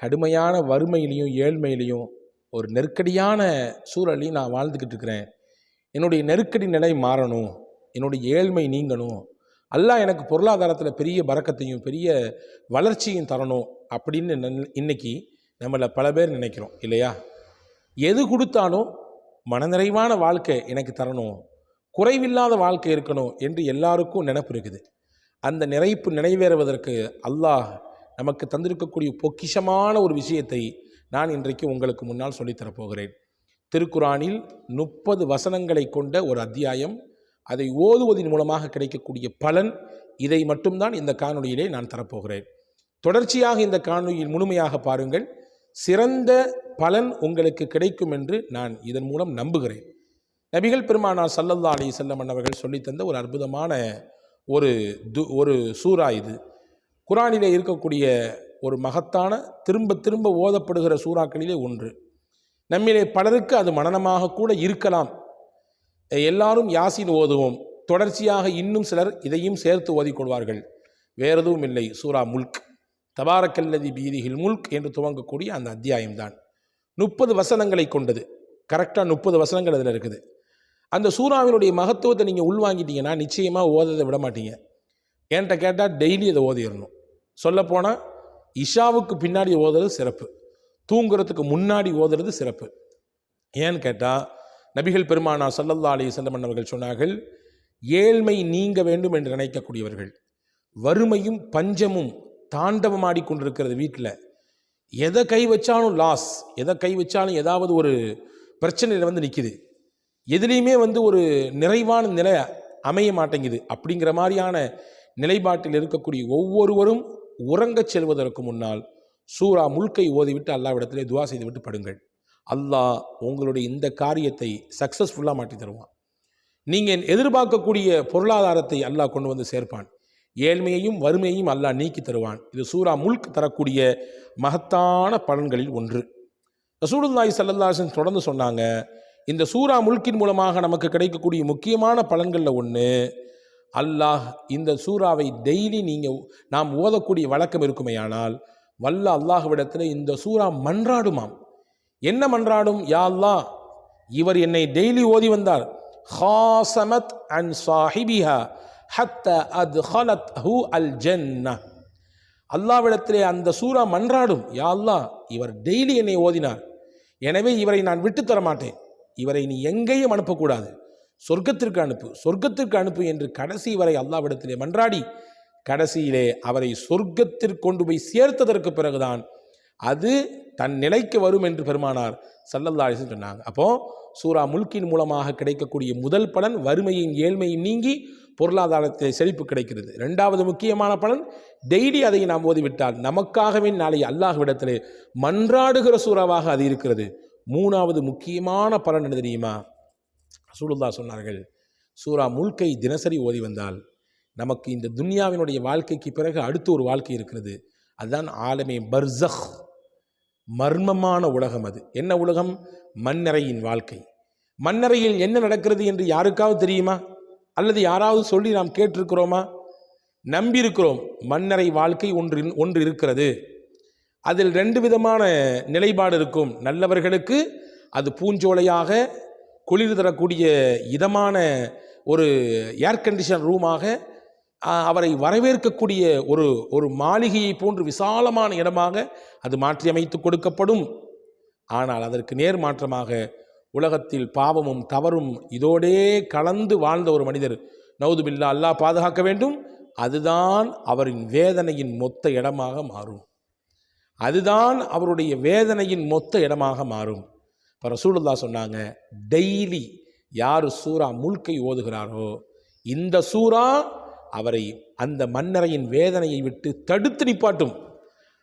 கடுமையான வறுமையிலையும் ஏழ்மையிலையும் ஒரு நெருக்கடியான சூழலையும் நான் வாழ்ந்துக்கிட்டு இருக்கிறேன். என்னுடைய நெருக்கடி நிலை மாறணும், என்னுடைய ஏழ்மை நீங்கணும், அல்லாஹ் எனக்கு பொருளாதாரத்தில் பெரிய பரக்கத்தையும் பெரிய வளர்ச்சியும் தரணும் அப்படின்னு இன்னைக்கு நம்மளை பல பேர் நினைக்கிறோம் இல்லையா? எது கொடுத்தாலும் மனநிறைவான வாழ்க்கை எனக்கு தரணும், குறைவில்லாத வாழ்க்கை இருக்கணும் என்று எல்லாருக்கும் நினைப்பு இருக்குது. அந்த நிறைப்பு நிறைவேறுவதற்கு அல்லாஹ் நமக்கு தந்திருக்கக்கூடிய பொக்கிஷமான ஒரு விஷயத்தை நான் இன்றைக்கு உங்களுக்கு முன்னால் சொல்லித்தரப்போகிறேன். திருக்குரானில் 30 வசனங்களை கொண்ட ஒரு அத்தியாயம். அதை ஓதுவதன் மூலமாக கிடைக்கக்கூடிய பலன் இதை மட்டும்தான் இந்த காணொளியிலே நான் தரப்போகிறேன். தொடர்ச்சியாக இந்த காணொளியில் முழுமையாக பாருங்கள். சிறந்த பலன் உங்களுக்கு கிடைக்கும் என்று நான் இதன் மூலம் நம்புகிறேன். நபிகள் பெருமானார் ஸல்லல்லாஹு அலைஹி வஸல்லம் அவர்கள் சொல்லித்தந்த ஒரு அற்புதமான ஒரு சூரா இது. குரானிலே இருக்கக்கூடிய ஒரு மகத்தான திரும்ப திரும்ப ஓதப்படுகிற சூறாக்களிலே ஒன்று. நம்மிலே பலருக்கு அது மனனமாக கூட இருக்கலாம். எல்லாரும் யாசின் ஓதுவோம், தொடர்ச்சியாக இன்னும் சிலர் இதையும் சேர்த்து ஓதிக்கொள்வார்கள். வேறு எதுவும் இல்லை, சூரா முல்க், தபாரக்கல்லதி பீதிஹில் முல்க் என்று துவங்கக்கூடிய அந்த அத்தியாயம்தான். 30 வசனங்களை கொண்டது. கரெக்டாக 30 வசனங்கள் அதில் இருக்குது. அந்த சூறாவினுடைய மகத்துவத்தை நீங்கள் உள்வாங்கிட்டீங்கன்னா நிச்சயமாக ஓததை விட மாட்டீங்க. என்கிட்ட கேட்டால் டெய்லி அதை ஓதிடணும். சொல்லப்போனால் இஷாவுக்கு பின்னாடி ஓதுறது சிறப்பு, தூங்குறதுக்கு முன்னாடி ஓதுறது சிறப்பு. ஏன்னு கேட்டால் நபிகள் பெருமானார் ஸல்லல்லாஹு அலைஹி வஸல்லம் அவர்கள் சொன்னார்கள், ஏழ்மை நீங்க வேண்டும் என்று நினைக்கக்கூடியவர்கள், வறுமையும் பஞ்சமும் தாண்டவமாடி கொண்டிருக்கிறது வீட்டில், எதை கை வச்சாலும் லாஸ், எதை கை வச்சாலும் ஏதாவது ஒரு பிரச்சனையில் வந்து நிற்கிது, எதுலேயுமே ஒரு நிறைவான நிலை அமைய மாட்டேங்குது அப்படிங்கிற மாதிரியான நிலைப்பாட்டில் இருக்கக்கூடிய ஒவ்வொருவரும் உறங்கச் செல்வதற்கு முன்னால் சூரா முல்கை ஓதிவிட்டு அல்லாஹ்விடத்திலே துவா செய்துவிட்டு படுங்கள். அல்லாஹ் உங்களுடைய இந்த காரியத்தை சக்ஸஸ்ஃபுல்லாக மாற்றி தருவான். நீங்கள் எதிர்பார்க்கக்கூடிய பொருளாதாரத்தை அல்லாஹ் கொண்டு வந்து சேர்ப்பான். ஏழ்மையையும் வறுமையையும் அல்லாஹ் நீக்கி தருவான். இது சூரா முல்க் தரக்கூடிய மகத்தான பலன்களில் ஒன்று. ரசூலுல்லாஹி ஸல்லல்லாஹு அலைஹி வஸல்லம் தொடர்ந்து சொன்னாங்க, இந்த சூரா முல்கின் மூலமாக நமக்கு கிடைக்கக்கூடிய முக்கியமான பலன்களில் ஒன்று, அல்லாஹ் இந்த சூறாவை டெய்லி நாம் ஓதக்கூடிய வழக்கம் இருக்குமேயானால் வல்ல அல்லாஹ்விடத்தில் இந்த சூறா மன்றாடுமாம். என்ன மன்றாடும்? யா அல்லாஹ், இவர் என்னை டெய்லி ஓதி வந்தார், ஹாசமத் அன் சாஹிபிஹா ஹத்த அத்ஹலத்ஹு அல் ஜன்னஹ். அல்லாஹ்விடத்திலே அந்த சூறா மன்றாடும், யா அல்லாஹ், இவர் டெய்லி என்னை ஓதினார், எனவே இவரை நான் விட்டு தர மாட்டேன், இவரை நீ எங்கேயும் அனுப்பக்கூடாது, சொர்க்கத்திற்கு அனுப்பு, சொர்க்கத்திற்கு அனுப்பு என்று கடைசி வரை அல்லாஹ்விடத்திலே மன்றாடி கடைசியிலே அவரை சொர்க்கத்திற்கு கொண்டு போய் சேர்த்ததற்கு பிறகுதான் அது தன் நிலைக்கு வரும் என்று பெருமானார் ஸல்லல்லாஹு அலைஹி வஸல்லம் சொன்னாங்க. அப்போ சூரா முல்கின் மூலமாக கிடைக்கக்கூடிய முதல் பலன் வறுமையின் ஏழ்மையும் நீங்கி பொருளாதாரத்தில் செழிப்பு கிடைக்கிறது. இரண்டாவது முக்கியமான பலன், டெய்லி அதை நாம் ஓதிவிட்டால் நமக்காகவே நாளை அல்லாஹ்விடத்திலே மன்றாடுகிற சூறாவாக அது இருக்கிறது. மூணாவது முக்கியமான பலன் என்ன தெரியுமா? ரசூலுல்லாஹ் சொன்னார்கள், சூரா முல்கை தினசரி ஓதி வந்தால் நமக்கு இந்த துன்யாவினுடைய வாழ்க்கைக்கு பிறகு அடுத்து ஒரு வாழ்க்கை இருக்கிறது. அதுதான் ஆலமே பர்ஸக், மர்மமான உலகம். அது என்ன உலகம்? மண்ணறையின் வாழ்க்கை. மண்ணறையில் என்ன நடக்கிறது என்று யாருக்காவது தெரியுமா? அல்லது யாராவது சொல்லி நாம் கேட்டிருக்கிறோமா? நம்பியிருக்கிறோம். மண்ணறை வாழ்க்கை ஒன்று இருக்கிறது. அதில் 2 விதமான நிலைப்பாடு இருக்கும். நல்லவர்களுக்கு அது பூஞ்சோலையாக, குளிர் தரக்கூடிய இதமான ஒரு ஏர் கண்டிஷன் ரூமாக, அவரை வரவேற்கக்கூடிய ஒரு மாளிகையை போன்று விசாலமான இடமாக அது மாற்றி அமைத்து கொடுக்கப்படும். ஆனால் அதற்கு நேர் மாற்றமாக உலகத்தில் பாவமும் தவறும் இதோடே கலந்து வாழ்ந்த ஒரு மனிதர், நவுது பில்லா, அல்லாஹ் பாதுகாக்க வேண்டும், அதுதான் அவரின் வேதனையின் மொத்த இடமாக மாறும். அதுதான் அவருடைய வேதனையின் மொத்த இடமாக மாறும். இப்போ ரசூலுல்லாஹ் சொன்னாங்க, டெய்லி யார் சூரா முல்கை ஓதுகிறாரோ இந்த சூரா அவரை அந்த மன்னரையின் வேதனையை விட்டு தடுத்து நிப்பாட்டும்.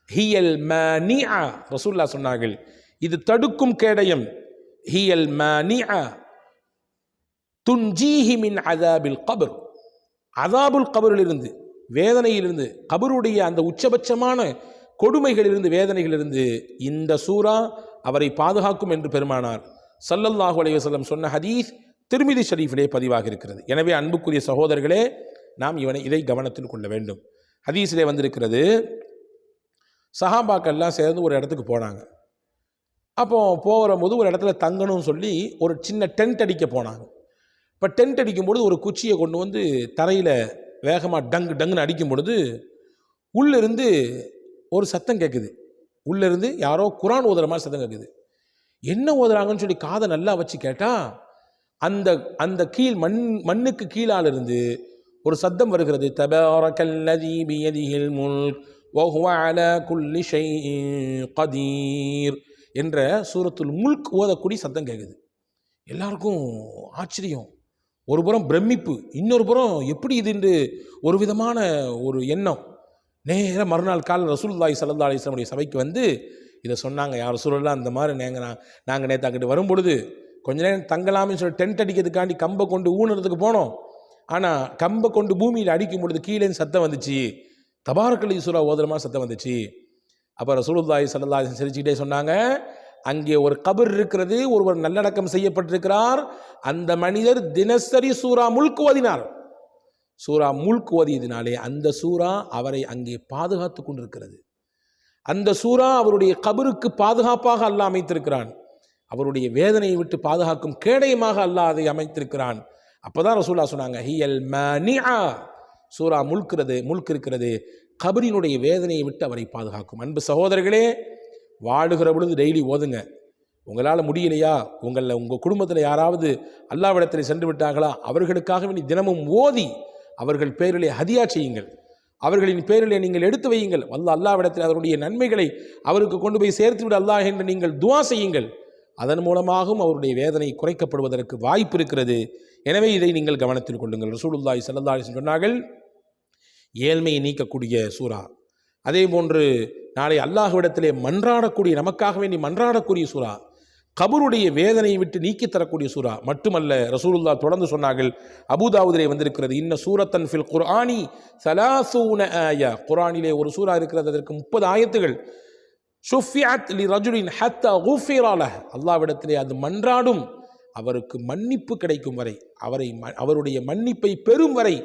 ஹியல் மானிஆ, ரசூலுல்லாஹ் சொன்னார்கள், இது தடுக்கும் கேடயம். ஹியல் மானிஆ துன்ஜீஹி மின் அஸாபில் கப்ர், அஸாபுல் கபரிலிருந்து, வேதனையிலிருந்து, கபருடைய அந்த உச்சபட்சமான கொடுமைகளிலிருந்து, வேதனைகளிலிருந்து இந்த சூரா அவரை பாதுகாக்கும் என்று பெருமானார் ஸல்லல்லாஹு அலைஹி வஸல்லம் சொன்ன ஹதீஸ் திர்மிதி ஷரீஃபிலே பதிவாக இருக்கிறது. எனவே அன்புக்குரிய சகோதரர்களே, நாம் இதை கவனத்தில் கொள்ள வேண்டும். ஹதீஸிலே வந்திருக்கிறது, சஹாபாக்கள்லாம் சேர்ந்து ஒரு இடத்துக்கு போனாங்க. அப்போ போகிற போது ஒரு இடத்துல தங்கணும்னு சொல்லி ஒரு சின்ன டென்ட் அடிக்க போனாங்க. இப்போ டென்ட் அடிக்கும்பொழுது ஒரு குச்சியை கொண்டு வந்து தரையில் வேகமாக டங்குன்னு அடிக்கும் பொழுது உள்ளிருந்து ஒரு சத்தம் கேட்குது. உள்ளிருந்து யாரோ குரான் ஓதுற மாதிரி சத்தம் கேட்குது. என்ன ஓதுறாங்கன்னு சொல்லி காதை நல்லா வச்சு கேட்டால் அந்த அந்த மண்ணுக்கு கீழால் இருந்து ஒரு சத்தம் வருகிறது. தபாரக்கல்லதீ பியதிஹில் முல்க் வஹுவ அலா குல்லி ஷைஇன் கதீர் என்ற சூரத்துல் முல்க் ஓதக்கூடிய சத்தம் கேட்குது. எல்லாருக்கும் ஆச்சரியம், ஒரு புறம் பிரமிப்பு, இன்னொரு புறம் எப்படி இது என்று ஒரு விதமான ஒரு எண்ணம். நேராக மறுநாள் காலை ரசூலுல்லாஹி ஸல்லல்லாஹு அலைஹி வஸல்லம் சபைக்கு வந்து இதை சொன்னாங்க. யார் ரசூலுல்லாஹ், அந்த மாதிரி நாங்கள் நேற்று அங்கிட்டு வரும்பொழுது கொஞ்ச நேரம் தங்கலாம்னு சொல்லி டென்ட் அடிக்கிறதுக்காண்டி கம்பை கொண்டு ஊனுறதுக்கு போனோம். ஆனால் கம்பை கொண்டு பூமியில் அடிக்கும் பொழுது கீழே சத்தம் வந்துச்சு, தபாரக்கல் சூரா ஓதுறமா சத்தம் வந்துச்சு. அப்போ ரசூலுல்லாஹி ஸல்லல்லாஹு அலைஹி வஸல்லம் சிரிச்சுக்கிட்டே சொன்னாங்க, அங்கே ஒரு கபர் இருக்கிறது, ஒருவர் நல்லடக்கம் செய்யப்பட்டிருக்கிறார், அந்த மனிதர் தினசரி சூரா முல்க் ஓதினார். சூரா முல்க் ஓதியதினாலே அந்த சூரா அவரை அங்கே பாதுகாத்து கொண்டிருக்கிறது. அந்த சூரா அவருடைய கபருக்கு பாதுகாப்பாக அல்லாஹ் அமைத்திருக்கிறான். அவருடைய வேதனையை விட்டு பாதுகாக்கும் கேடயமாக அல்லாஹ் அதை அமைத்திருக்கிறான். அப்போதான் ரசூலுல்லாஹ் சொன்னாங்க, ஹியல் மானிஆ, சூரா முல்க் இருக்கிறது கபரினுடைய வேதனையை விட்டு அவரை பாதுகாக்கும். அன்பு சகோதரர்களே, வாழுகிற பொழுது டெய்லி ஓதுங்க. உங்களால் முடியலையா, உங்கள் குடும்பத்தில் யாராவது அல்லாஹ்விடத்தில் சென்று விட்டார்களா, அவர்களுக்காக வேண்டி தினமும் ஓதி அவர்கள் பேரிலே ஹதியா செய்யுங்கள், அவர்களின் பேரிலே நீங்கள் எடுத்து வையுங்கள். அல்லாஹ்விடத்தில் அதனுடைய நன்மைகளை அவருக்கு கொண்டு போய் சேர்த்து விட அல்லாஹ் என்று நீங்கள் துஆ செய்யுங்கள். அதன் மூலமாகவும் அவருடைய வேதனை குறைக்கப்படுவதற்கு வாய்ப்பு இருக்கிறது. எனவே இதை நீங்கள் கவனத்தில் கொள்ளுங்கள். ரசூலுல்லாஹி ஸல்லல்லாஹு அலைஹி வஸல்லம் சொன்னார்கள், ஏழ்மையை நீக்கக்கூடிய சூரா, அதே போன்று நாளை அல்லாஹ்விடத்திலே மன்றாடக்கூடிய, நமக்காக வேண்டி மன்றாடக்கூடிய சூரா, கபருடைய வேதனையை விட்டு நீக்கி தரக்கூடிய சூரா மட்டுமல்ல. ரசூலுல்லாஹ் தொடர்ந்து சொன்னார்கள், அபூதாவுதிலே வந்திருக்கிறது, இன்ன சூரத்தன் ஃபில் குர்ஆனி 30 ஆயா, குர்ஆனிலே ஒரு சூரா இருக்கிறது, அதற்கு 30 ஆயத்துகள். ஷுஃபிஅத் லி ரஜுலின் ஹத்தா குஃபிர லஹ், அல்லாஹ்விடத்திலே அது மன்றாடும், அவருக்கு மன்னிப்பு கிடைக்கும் வரை, அவருடைய மன்னிப்பை பெறும் வரை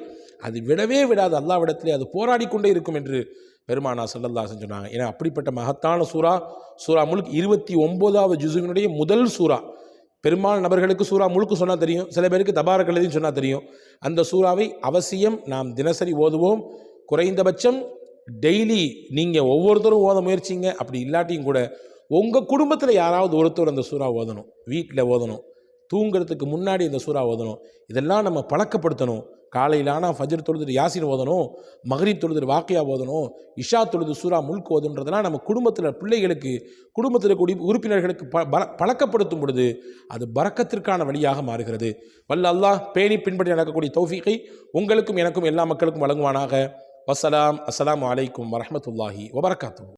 அது விடவே விடாது, அல்லாஹ்விடத்திலே அது போராடி கொண்டே இருக்கும் என்று பெருமானா ஸல்லல்லாஹு அலைஹி வஸல்லம் சொன்னாங்க. ஏன்னா அப்படிப்பட்ட மகத்தான சூரா முல்க் 29வது ஜுஸுவினுடைய முதல் சூரா. பெரும்பாலான நபர்களுக்கு சூரா முல்க் சொன்னால் தெரியும், சில பேருக்கு தபாரக்கல்லதீன் சொன்னால் தெரியும். அந்த சூறாவை அவசியம் நாம் தினசரி ஓதுவோம். குறைந்தபட்சம் டெய்லி நீங்கள் ஒவ்வொருத்தரும் ஓத முயற்சிங்க. அப்படி இல்லாட்டியும் கூட உங்கள் குடும்பத்தில் யாராவது ஒருத்தர் அந்த சூறா ஓதணும், வீட்டில் ஓதணும், தூங்குறதுக்கு முன்னாடி இந்த சூறா ஓதணும். இதெல்லாம் நம்ம பழக்கப்படுத்தணும். காலையில் ஆனால் ஃபஜ்ர் தொழுது யாசின் ஓதணும், மக்ரிப் தொழுது வாக்கியா ஓதணும், இஷா தொழுது சூரா முல்க் ஓதுன்றதெல்லாம் நம்ம குடும்பத்தில் பிள்ளைகளுக்கு, குடும்பத்தில் கூடிய உறுப்பினர்களுக்கு பழக்கப்படுத்தும் பொழுது அது பரக்கத்திற்கான வழியாக மாறுகிறது. வல்ல அல்லாஹ் பேணி பின்பற்றி நடக்கக்கூடிய தௌஃபீகை உங்களுக்கும் எனக்கும் எல்லா மக்களுக்கும் வழங்குவானாக. வஸ்ஸலாம். அஸ்ஸலாமு அலைக்கும் வரஹ்மத்துல்லாஹி வபரகாத்துஹு.